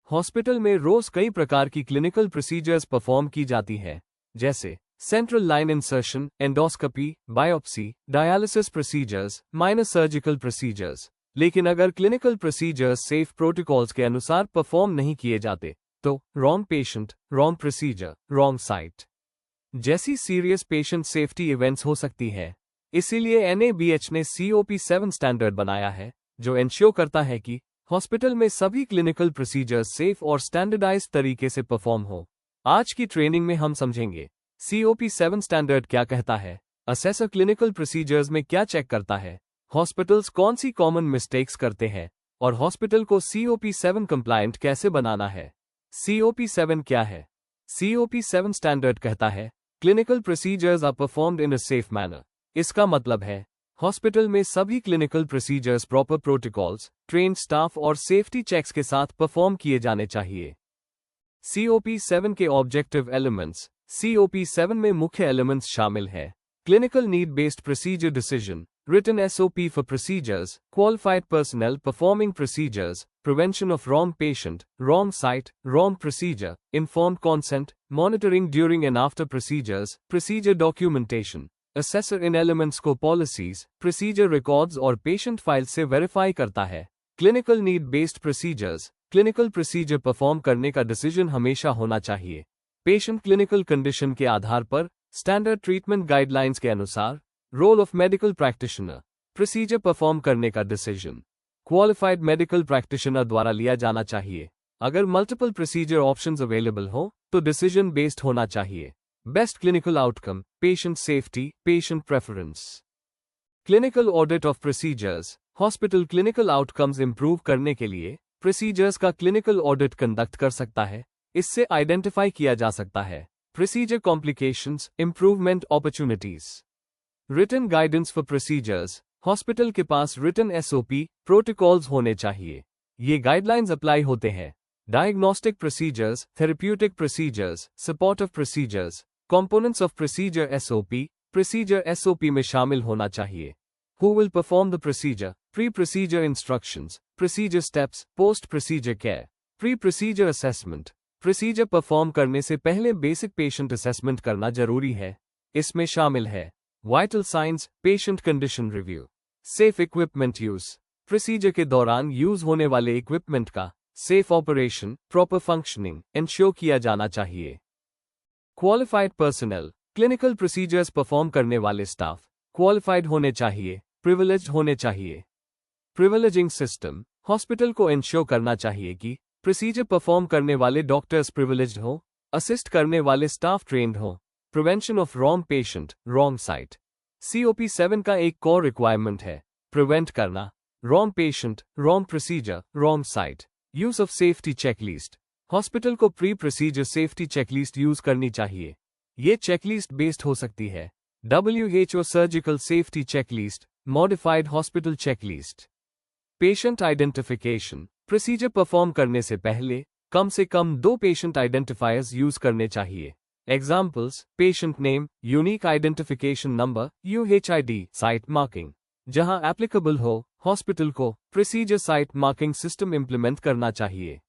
Hospital में रोज कई प्रकार की क्लिनिकल प्रोसीजर्स परफॉर्म की जाती है, जैसे central line insertion, endoscopy, biopsy, dialysis procedures, minor surgical procedures. लेकिन अगर क्लिनिकल प्रोसीजर्स सेफ प्रोटोकॉल्स के अनुसार परफॉर्म नहीं किए जाते तो wrong patient, wrong procedure, wrong site जैसी सीरियस पेशेंट सेफ्टी इवेंट्स हो सकती है। इसीलिए एनएबीएच ने COP7 स्टैंडर्ड बनाया है, जो एंश्योर करता है कि हॉस्पिटल में सभी क्लिनिकल प्रोसीजर्स सेफ और स्टैंडर्डाइज्ड तरीके से परफॉर्म हो। आज की ट्रेनिंग में हम समझेंगे COP7 स्टैंडर्ड क्या कहता है, असेसर क्लिनिकल प्रोसीजर्स में क्या चेक करता है, हॉस्पिटल्स कौन सी कॉमन मिस्टेक्स करते हैं और हॉस्पिटल को COP7 कंप्लायंट कैसे बनाना है। COP7 क्या है? COP7 स्टैंडर्ड कहता है clinical procedures are performed in a safe manner. इसका मतलब है हॉस्पिटल में सभी clinical procedures proper protocols, trained staff और सेफ्टी चेक्स के साथ परफॉर्म किए जाने चाहिए। COP7 के ऑब्जेक्टिव एलिमेंट्स। COP7 में मुख्य एलिमेंट्स शामिल है clinical need based procedure decision, written SOP for procedures, qualified personnel performing procedures, prevention of wrong patient, wrong site, wrong procedure, informed consent, monitoring during and after procedures, procedure documentation, assessor in elements को policies, procedure records और patient files से verify करता है। clinical need based procedures, clinical procedure perform करने का decision हमेशा होना चाहिए patient clinical condition के आधार पर, standard treatment guidelines के अनुसार, role of medical practitioner, procedure perform करने का डिसीजन क्वालिफाइड मेडिकल प्रैक्टिशनर द्वारा लिया जाना चाहिए। अगर मल्टीपल प्रोसीजर ऑप्शंस अवेलेबल हो तो डिसीजन बेस्ड होना चाहिए। Best clinical outcome, patient safety, patient preference. Clinical audit of procedures. Hospital clinical outcomes improve करने के लिए प्रोसीजर्स का क्लिनिकल ऑडिट कंडक्ट कर सकता है। इससे आइडेंटिफाई किया जा सकता है procedure complications, improvement opportunities. Written guidance for procedures. Hospital के पास रिटन SOP, प्रोटोकॉल्स होने चाहिए। ये गाइडलाइंस अप्लाई होते हैं diagnostic procedures, therapeutic procedures, supportive procedures. Components of procedure SOP। Procedure SOP में शामिल होना चाहिए who will perform the procedure, pre procedure instructions, procedure steps, post procedure care, pre procedure assessment. Procedure perform करने से पहले basic patient assessment करना जरूरी है। इसमें शामिल है vital science, patient condition review, safe equipment use. Procedure के दौरान यूज होने वाले इक्विपमेंट का safe operation, proper functioning ensure किया जाना चाहिए। Qualified personal. Clinical procedures perform करने वाले स्टाफ क्वालिफाइड होने चाहिए, प्रिविलेज्ड होने चाहिए। Privileging system. हॉस्पिटल को इंश्योर करना चाहिए कि प्रोसीजर परफॉर्म करने वाले डॉक्टर्स प्रिविलेज्ड हो, असिस्ट करने वाले स्टाफ ट्रेन्ड हो। Prevention of wrong patient, wrong site. COP7 का एक कोर रिक्वायरमेंट है प्रिवेंट करना wrong patient, wrong procedure, wrong site. Use of safety checklist. Hospital को pre procedure safety checklist use करनी चाहिए। ये चेकलिस्ट बेस्ड हो सकती है WHO surgical safety checklist, modified hospital checklist. Patient identification. Procedure perform करने से पहले कम से कम 2 पेशेंट आइडेंटिफायर्स यूज करने चाहिए। Examples, patient name, unique identification number, UHID, site marking। जहां applicable हो, हॉस्पिटल को procedure site marking system implement करना चाहिए।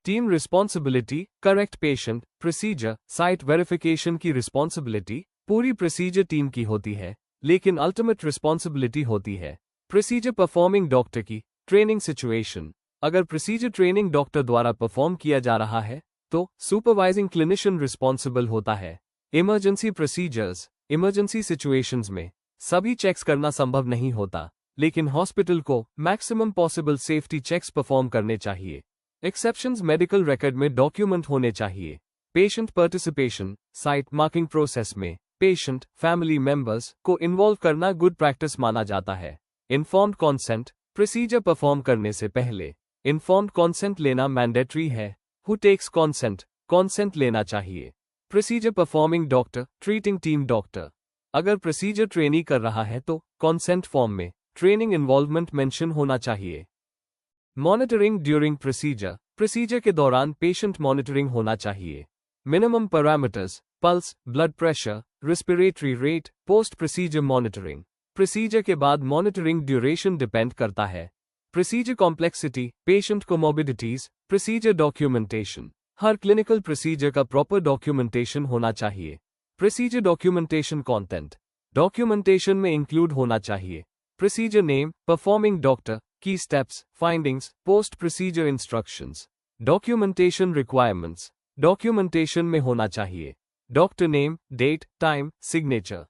Team responsibility, correct patient, procedure, site verification की responsibility पूरी procedure टीम की होती है, लेकिन ultimate responsibility होती है procedure performing डॉक्टर की। Training situation। अगर procedure training डॉक्टर द्वारा परफॉर्म किया जा रहा है तो सुपरवाइजिंग क्लिनिशियन रिस्पॉन्सिबल होता है। Emergency procedures. इमरजेंसी सिचुएशंस में सभी चेक्स करना संभव नहीं होता, लेकिन हॉस्पिटल को maximum possible safety checks perform करने चाहिए। एक्सेप्शंस मेडिकल रिकॉर्ड में डॉक्यूमेंट होने चाहिए। Patient participation. Site marking process में पेशेंट, फैमिली मेंबर्स को इन्वॉल्व करना गुड प्रैक्टिस माना जाता है। Informed consent. प्रोसीजर परफॉर्म करने से पहले इन्फॉर्म्ड कॉन्सेंट लेना मैंडेटरी है। Who takes consent? कॉन्सेंट लेना चाहिए procedure performing doctor, treating team doctor. अगर प्रोसीजर ट्रेनी कर रहा है तो कॉन्सेंट फॉर्म में ट्रेनिंग इन्वॉल्वमेंट मेंशन होना चाहिए। Monitoring during procedure. प्रोसीजर के दौरान पेशेंट मॉनिटरिंग होना चाहिए। Minimum parameters, pulse, blood pressure, respiratory rate, post procedure monitoring. Procedure के बाद मॉनिटरिंग ड्यूरेशन डिपेंड करता है procedure complexity, patient comorbidities, procedure documentation. हर क्लिनिकल प्रोसीजर का प्रॉपर डॉक्यूमेंटेशन होना चाहिए। प्रोसीजर डॉक्यूमेंटेशन कंटेंट डॉक्यूमेंटेशन में इंक्लूड होना चाहिए procedure name, performing doctor, key steps, findings, post procedure instructions. Documentation requirements documentation में होना चाहिए doctor name, date, time, signature.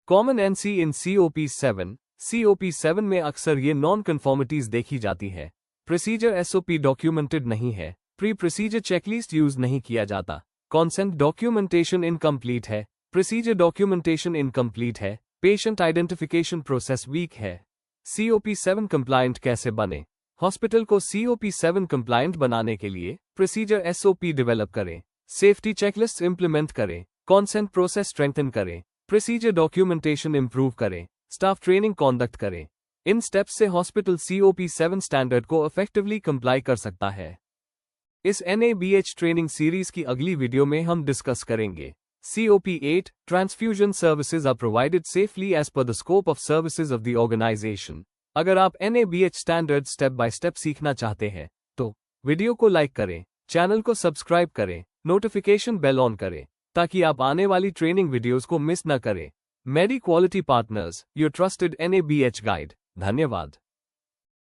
Common NC in COP7। COP7 में अक्सर ये नॉन कन्फॉर्मिटीज देखी जाती है। प्रोसीजर SOP डॉक्यूमेंटेड नहीं है, प्री प्रोसीजर चेकलिस्ट यूज नहीं किया जाता, कॉन्सेंट डॉक्यूमेंटेशन इनकम्प्लीट है, प्रोसीजर डॉक्यूमेंटेशन इनकम्प्लीट है, पेशेंट आइडेंटिफिकेशन प्रोसेस वीक है। COP7 कंप्लायंट कैसे बने? हॉस्पिटल को COP7 कंप्लायंट बनाने के लिए प्रोसीजर SOP डेवलप करें, सेफ्टी चेकलिस्ट इंप्लीमेंट करें, कॉन्सेंट प्रोसेस स्ट्रेंथन करें, प्रोसीजर डॉक्यूमेंटेशन इंप्रूव करें, स्टाफ ट्रेनिंग कॉन्डक्ट करें। इन स्टेप्स से हॉस्पिटल COP7 स्टैंडर्ड को इफेक्टिवली कंप्लाई कर सकता है। इस NABH ट्रेनिंग सीरीज की अगली वीडियो में हम डिस्कस करेंगे COP8 transfusion services are provided safely as per the scope of services of the organisation. अगर आप NABH standard step by step सीखना चाहते हैं तो वीडियो को लाइक करें, चैनल को सब्सक्राइब करें, नोटिफिकेशन बेल ऑन करें ताकि आप आने वाली ट्रेनिंग वीडियोस को मिस न करें। Medi quality partners, your trusted NABH guide. धन्यवाद।